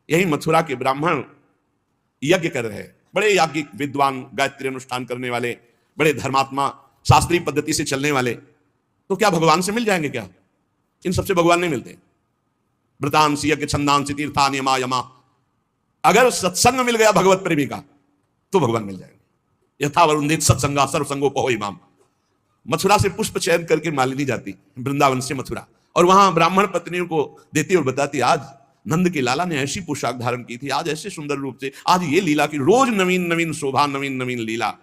यही मथुरा के ब्राह्मण यज्ञ कर रहे हैं, बड़े याज्ञिक विद्वान, गायत्री अनुष्ठान करने वाले, बड़े धर्मात्मा, शास्त्रीय पद्धति से चलने वाले। तो क्या भगवान से मिल जाएंगे क्या? इन सबसे भगवान नहीं मिलते। व्रतांसी यज्ञ छंदांसी तीर्थान यमा यमा, अगर सत्संग मिल गया भगवत प्रेमी का तो भगवान मिल जाएंगे। यथा वरुंधित सत्संगा सर्वसंगोपहो इमाम। मथुरा से पुष्प चयन करके मालिनी जाती वृंदावन से मथुरा, और वहां ब्राह्मण पत्नियों को देती और बताती, आज नंद के लाला ने ऐसी पोशाक धारण की थी, आज ऐसे सुंदर रूप से, आज ये लीला की, रोज नवीन नवीन शोभा, नवीन नवीन लीला।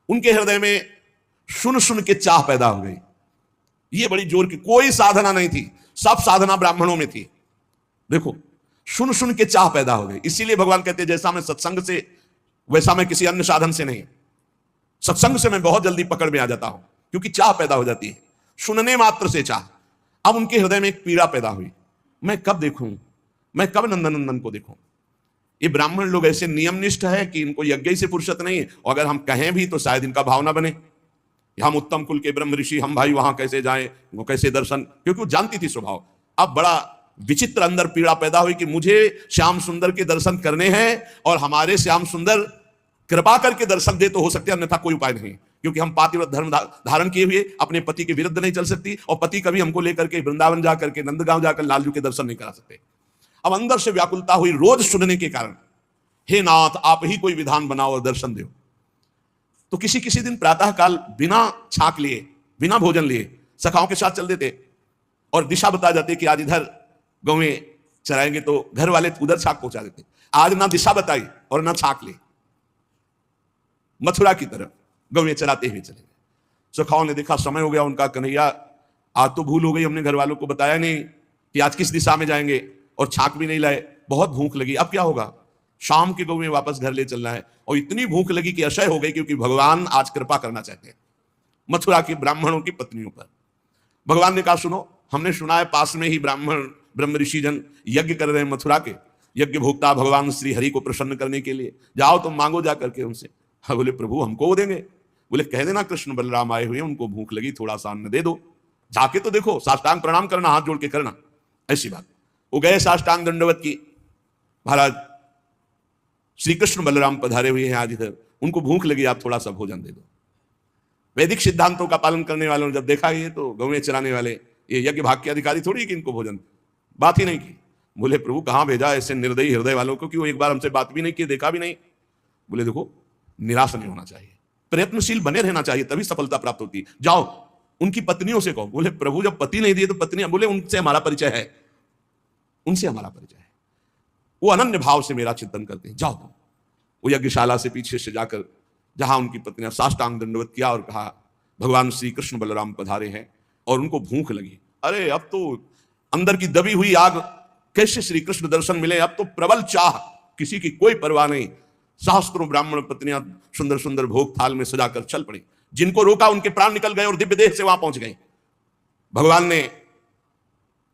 उनके हृदय में सुन सुन के चाह पैदा हो गई। ये बड़ी जोर की, कोई साधना नहीं थी, सब साधना ब्राह्मणों में थी। देखो, सुन सुन के चाह पैदा हो गई। इसीलिए भगवान कहते हैं, जैसा मैं सत्संग से, वैसा मैं किसी अन्य साधन से नहीं। सत्संग से मैं बहुत जल्दी पकड़ में आ जाता हूं, क्योंकि चाह पैदा हो जाती है, सुनने मात्र से चाह। अब उनके हृदय में एक पीड़ा पैदा हुई, मैं कब देखूं, मैं कब नंदनंदन को देखूं। ये ब्राह्मण लोग ऐसे नियमनिष्ठ है कि इनको यज्ञ से फुर्सत नहीं है, और अगर हम कहें भी तो शायद इनका भाव ना बने, हम उत्तम कुल के ब्रह्म ऋषि, हम भाई वहां कैसे जाएं, वो कैसे दर्शन, क्योंकि वो जानती थी स्वभाव। अब बड़ा विचित्र अंदर पीड़ा पैदा हुई कि मुझे श्याम सुंदर के दर्शन करने हैं, और हमारे श्याम सुंदर कृपा करके दर्शन दे तो हो सकते हैं, अन्यथा कोई उपाय नहीं, क्योंकि हम पातिव्रत धर्म धारण किए हुए अपने पति के विरुद्ध नहीं चल सकती, और पति कभी हमको लेकर के वृंदावन जाकर के, नंदगांव जाकर लालजू के दर्शन नहीं करा सकते। अब अंदर से व्याकुलता हुई रोज सुनने के कारण, हे नाथ आप ही कोई विधान बनाओ और दर्शन दो। तो किसी किसी दिन प्रातः काल बिना छाक लिए, बिना भोजन लिए सखाओं के साथ चल देते, और दिशा बता जाते कि आज इधर गौवें चराएंगे, तो घर वाले उधर छाक पहुंचा देते। आज ना दिशा बताई और ना छाक ली, मथुरा की तरफ गौवें चराते हुए चले गए। सखाओं ने देखा समय हो गया उनका, कन्हैया आज तो भूल हो गई, हमने घर वालों को बताया नहीं कि आज किस दिशा में जाएंगे, और छाक भी नहीं लाए, बहुत भूख लगी, अब क्या होगा, शाम के गौवें वापस घर ले चलना है। और इतनी भूख लगी कि अशय हो गई, क्योंकि भगवान आज कृपा करना चाहते हैं मथुरा के ब्राह्मणों की पत्नियों पर। भगवान ने कहा, सुनो, हमने सुना है पास में ही ब्राह्मण ब्रह्म ऋषि जन यज्ञ कर रहे हैं, मथुरा के यज्ञ भोक्ता भगवान श्री हरि को प्रसन्न करने के लिए, जाओ तुम मांगो जा करके उनसे। हाँ, बोले प्रभु हमको वो देंगे? बोले कह देना कृष्ण बलराम आए हुए, उनको भूख लगी, थोड़ा सा अन्न दे दो, जाके तो देखो, साष्टांग प्रणाम करना, हाथ जोड़ के करना, ऐसी बात। वो गए, साष्टांग दंडवत की, महाराज श्री कृष्ण बलराम पधारे हुए हैं आज इधर, उनको भूख लगी, आप थोड़ा सा भोजन दे दो। वैदिक सिद्धांतों का पालन करने वालों ने जब देखा ये, तो गौवें चराने वाले, ये यज्ञ भाग के अधिकारी थोड़ी कि इनको भोजन, बात ही नहीं की। बोले प्रभु कहां भेजा ऐसे निर्दयी हृदय वालों को, कि वो एक बार हमसे बात भी नहीं की, देखा भी नहीं। बोले देखो, निराश नहीं होना चाहिए, प्रयत्नशील बने रहना चाहिए, तभी सफलता प्राप्त होती है। जाओ उनकी पत्नियों से कहो। बोले प्रभु जब पति नहीं दिए तो पत्नियां? बोले उनसे हमारा परिचय है, उनसे हमारा परिचय है, वो अनन्य भाव से मेरा चिंतन करते हैं, जाओ तुम। वो यज्ञशाला से पीछे से जाकर जहां उनकी पत्नियां साष्टांग दंडवत किया, और कहा भगवान श्री कृष्ण बलराम पधारे हैं, और उनको भूख लगी। अरे अब तो अंदर की दबी हुई आग, कैसे श्री कृष्ण दर्शन मिले, अब तो प्रबल चाह, किसी की कोई परवाह नहीं। सहस्त्रों ब्राह्मण पत्नियां सुंदर सुंदर भोग थाल में सजाकर चल पड़ी, जिनको रोका उनके प्राण निकल गए और दिव्य देह से वहां पहुंच गए। भगवान ने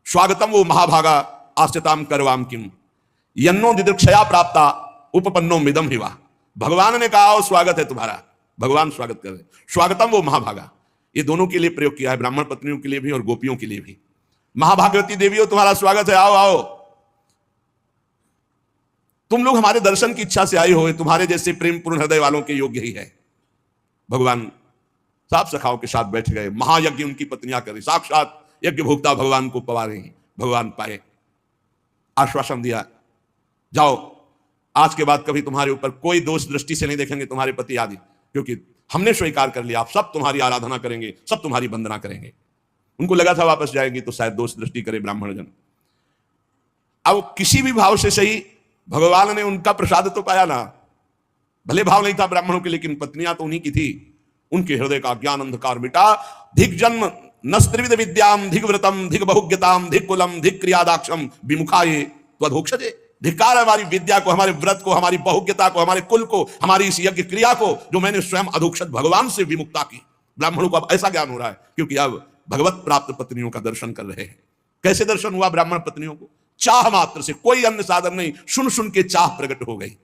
स्वागतम वो महाभागा आस्यताम करवाम किम यन्नो दिदृक्षया प्राप्ता उपपन्नो मिदम हिवा। भगवान ने कहा स्वागत है तुम्हारा, भगवान स्वागत कर रहे। स्वागतम वो महाभागा, ये दोनों के लिए प्रयोग किया है, ब्राह्मण पत्नियों के लिए भी और गोपियों के लिए भी। महाभागवती देवियों तुम्हारा स्वागत है, आओ आओ, तुम लोग हमारे दर्शन की इच्छा से आए हो, तुम्हारे जैसे प्रेम पूर्ण हृदय वालों के योग्य ही है। भगवान सात सखाओं के साथ बैठ गए, महायज्ञ उनकी पत्नियां करें, साक्षात यज्ञ भोक्ता भगवान को पवा रहे हैं। भगवान पाए, आश्वासन दिया, जाओ आज के बाद कभी तुम्हारे ऊपर कोई दोष दृष्टि से नहीं देखेंगे तुम्हारे पति आदि, क्योंकि हमने स्वीकार कर लिया, आप सब तुम्हारी आराधना करेंगे, सब तुम्हारी वंदना करेंगे। उनको लगा था वापस जाएंगी तो शायद दोष दृष्टि करे ब्राह्मण जन। अब किसी भी भाव से सही, भगवान ने उनका प्रसाद तो पाया ना, भले भाव नहीं था ब्राह्मणों के, लेकिन पत्नियां तो उन्हीं की थी। उनके हृदय का ज्ञान अंधकार मिटा। धिक जन्म नस्त्रिविध विद्याम धिक व्रतम धिक बहुज्ञताम धिक कुलम धिक क्रियादाक्षम विमुखाये त्वधोक्षजे। धिक्कार है हमारी विद्या को, हमारे व्रत को, हमारी बहुज्ञता को, हमारे कुल को, हमारी इस यज्ञ क्रिया को, जो मैंने स्वयं अधोक्षत भगवान से विमुक्ता की। ब्राह्मणों को अब ऐसा ज्ञान हो रहा है, क्योंकि अब भगवत प्राप्त पत्नियों का दर्शन कर रहे हैं। कैसे दर्शन हुआ ब्राह्मण पत्नियों को? चाह मात्र से, कोई अन्य साधन नहीं, सुन सुन के चाह प्रकट हो गई।